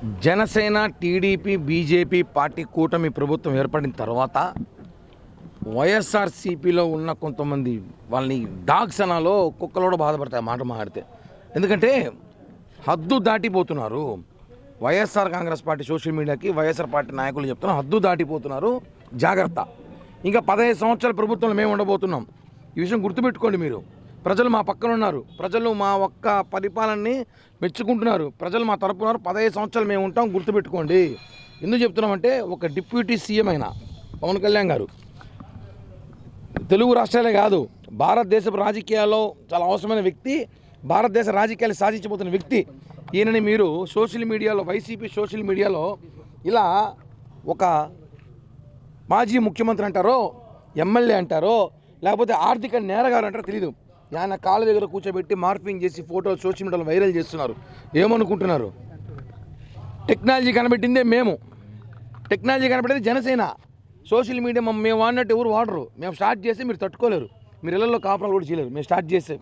Janasena, TDP, BJP party కూటమి ప్రభుత్వం ఏర్పడిన తర్వాత వైఎస్ఆర్సీపీలో ఉన్న కొంతమంది వాళ్ళని డాగ్స్ అనాలో కుక్కలు కూడా బాధపడతాయి మాట మాట్లాడితే. ఎందుకంటే హద్దు దాటిపోతున్నారు. వైఎస్ఆర్ కాంగ్రెస్ పార్టీ సోషల్ మీడియాకి వైఎస్ఆర్ పార్టీ నాయకులు చెప్తున్నారు, హద్దు దాటిపోతున్నారు, జాగ్రత్త. ఇంకా 15 సంవత్సరాల ప్రభుత్వంలో మేము ఉండబోతున్నాం. ఈ విషయం గుర్తుపెట్టుకోండి మీరు. ప్రజలు మా పక్కన ఉన్నారు, ప్రజలు మా ఒక్క పరిపాలనని మెచ్చుకుంటున్నారు, ప్రజలు మా తరపున ఉన్నారు. 15 సంవత్సరాలు మేము ఉంటాం, గుర్తుపెట్టుకోండి. ఎందుకు చెప్తున్నామంటే ఒక డిప్యూటీ సీఎం అయిన పవన్ కళ్యాణ్ గారు తెలుగు రాష్ట్రాలే కాదు భారతదేశపు రాజకీయాల్లో చాలా అవసరమైన వ్యక్తి, భారతదేశ రాజకీయాలు సాధించబోతున్న వ్యక్తి. ఈయనని మీరు సోషల్ మీడియాలో, వైసీపీ సోషల్ మీడియాలో ఇలా ఒక మాజీ ముఖ్యమంత్రి అంటారో, ఎమ్మెల్యే అంటారో, లేకపోతే ఆర్థిక నేరగారు అంటారో తెలియదు. ఆయన కాళ్ళ దగ్గర కూర్చోబెట్టి మార్పింగ్ చేసి ఫోటోలు సోషల్ మీడియాలో వైరల్ చేస్తున్నారు. ఏమనుకుంటున్నారు? టెక్నాలజీ కనిపెట్టిందే మేము, టెక్నాలజీ కనిపెట్టింది జనసేన. సోషల్ మీడియా మేము వాడినట్టు ఎవరు వాడరు. మేము స్టార్ట్ చేస్తే మీరు తట్టుకోలేరు, మీరు ఇళ్లలో కాపురాలు కూడా చేయలేరు. మేము స్టార్ట్ చేస్తే